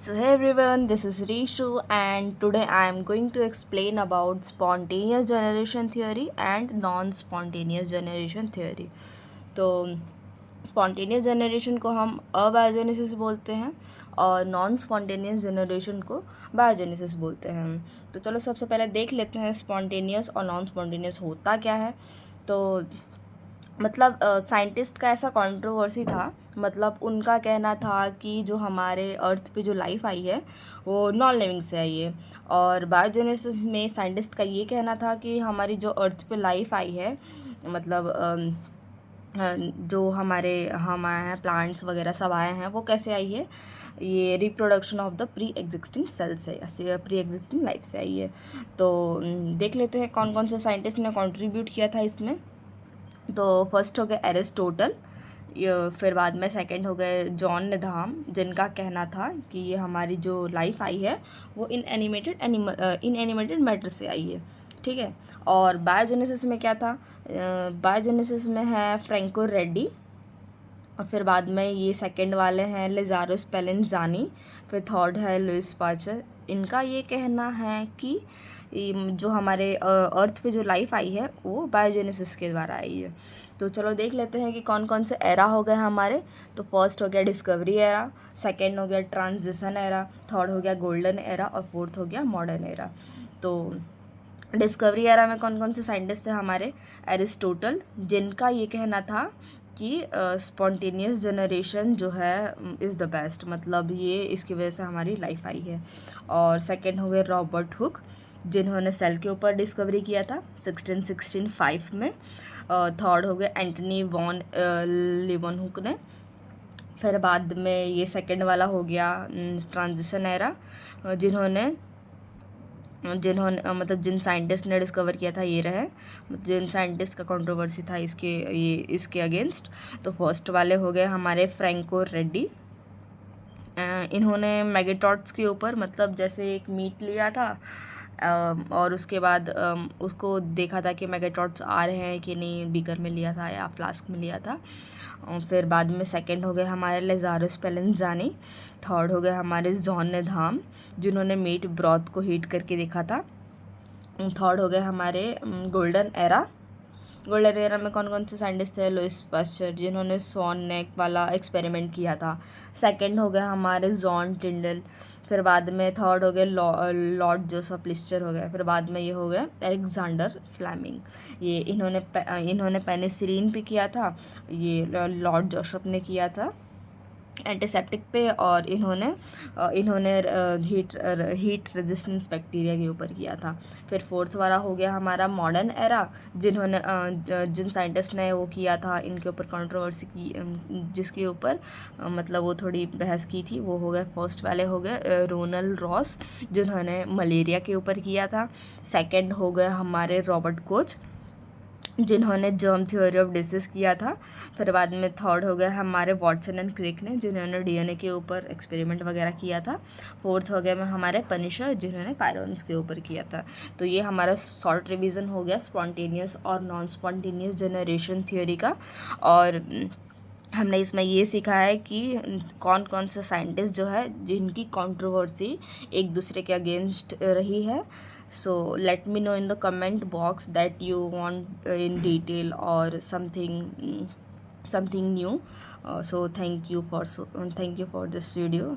So hey everyone, this is Rishu and today I am going to explain about spontaneous generation theory and non-spontaneous generation theory. तो spontaneous generation को हम abiogenesis बोलते हैं और non spontaneous generation को biogenesis बोलते हैं। तो चलो सबसे पहले देख लेते हैं स्पॉन्टेनियस और नॉन स्पॉन्टेनियस होता क्या है। तो मतलब साइंटिस्ट का ऐसा कंट्रोवर्सी था, मतलब उनका कहना था कि जो हमारे अर्थ पे जो लाइफ आई है वो नॉन लिविंग से आई है, और बायोजेनेसिस में साइंटिस्ट का ये कहना था कि हमारी जो अर्थ पे लाइफ आई है, मतलब जो हम आए हैं, प्लांट्स वगैरह सब आए हैं, वो कैसे आई है, ये reproduction of the pre existing cells है, प्री एग्जिस्टिंग लाइफ से आई है। तो देख लेते हैं कौन कौन से साइंटिस्ट ने कंट्रीब्यूट किया था इसमें। तो फर्स्ट हो गए एरिस्टोटल, फिर बाद में सेकंड हो गए जॉन नेधाम, जिनका कहना था कि ये हमारी जो लाइफ आई है वो इनएनिमेटेड मैटर से आई है, ठीक है। और बायोजेनेसिस में क्या था, बायोजेनेसिस में है फ्रैंको रेड्डी, और फिर बाद में ये सेकंड वाले हैं लेजारो स्पेलेंजानी, फिर थर्ड है लुइस पाचर। इनका ये कहना है कि जो हमारे अर्थ पे जो लाइफ आई है वो बायोजेनेसिस के द्वारा आई है। तो चलो देख लेते हैं कि कौन कौन से एरा हो गए हमारे। तो फर्स्ट हो गया डिस्कवरी एरा, सेकंड हो गया ट्रांजिशन एरा, थर्ड हो गया गोल्डन एरा और फोर्थ हो गया मॉडर्न एरा। तो डिस्कवरी एरा में कौन कौन से साइंटिस्ट थे हमारे, एरिस्टोटल, जिनका ये कहना था कि स्पॉन्टेनियस जनरेशन जो है इज़ द बेस्ट, मतलब ये इसकी वजह से हमारी लाइफ आई है। और सेकंड हो गए रॉबर्ट हुक, जिन्होंने सेल के ऊपर डिस्कवरी किया था 1665 में। थर्ड हो गए एंटनी वॉन लिवनहुक ने। फिर बाद में ये सेकंड वाला हो गया ट्रांजिशन एरा, जिन्होंने जिन्होंने मतलब जिन साइंटिस्ट ने डिस्कवर किया था ये रहे, जिन साइंटिस्ट का कंट्रोवर्सी था इसके अगेंस्ट। तो फर्स्ट वाले हो गए हमारे फ्रैंको रेड्डी। इन्होंने मैगेटॉट्स के ऊपर, मतलब जैसे एक मीट लिया था और उसके बाद उसको देखा था कि मैगेटॉट्स आ रहे हैं कि नहीं, बीकर में लिया था या फ्लास्क में लिया था। फिर बाद में सेकंड हो गए हमारे लेजारो स्पेलेंजानी, थर्ड हो गए हमारे जॉन नेधाम, जिन्होंने मीट ब्रॉथ को हीट करके देखा था। थर्ड हो गए हमारे गोल्डन एरा। गोल्डन एरा में कौन कौन से साइंटिस्ट थे, लुइस पास्चर, जिन्होंने स्वॉन नेक वाला एक्सपेरिमेंट किया था। सेकंड हो गए हमारे जॉन टिंडल। फिर बाद में थर्ड हो गए लॉर्ड जोसेफ लिस्टर हो गए। फिर बाद में ये हो गए अलेक्जेंडर फ्लेमिंग, ये इन्होंने पेनिसिलिन पे किया था, ये लॉर्ड जोसेफ ने किया था एंटीसेप्टिक पे, और इन्होंने हीट रेजिस्टेंस बैक्टीरिया के ऊपर किया था। फिर फोर्थ वाला हो गया हमारा मॉडर्न एरा, जिन साइंटिस्ट ने वो किया था, इनके ऊपर कंट्रोवर्सी की, जिसके ऊपर मतलब वो थोड़ी बहस की थी, वो हो गए फर्स्ट वाले हो गए रोनल रॉस, जिन्होंने मलेरिया के ऊपर किया था। सेकंड हो गए हमारे रॉबर्ट कोच, जिन्होंने जर्म थ्योरी ऑफ डिसीज़ किया था। फिर बाद में थर्ड हो गए हमारे वॉटसन एंड क्रिक ने, जिन्होंने डीएनए के ऊपर एक्सपेरिमेंट वगैरह किया था। फोर्थ हो गए हमारे पनिशर, जिन्होंने पायरोन्स के ऊपर किया था। तो ये हमारा शॉर्ट रिवीजन हो गया स्पॉन्टेनियस और नॉन स्पॉन्टेनियस जनरेशन थ्योरी का। और हमने इसमें ये सीखा है कि कौन कौन से साइंटिस्ट जो है जिनकी कंट्रोवर्सी एक दूसरे के अगेंस्ट रही है। So let me know in the comment box that you want in detail or something new. So thank you for this video.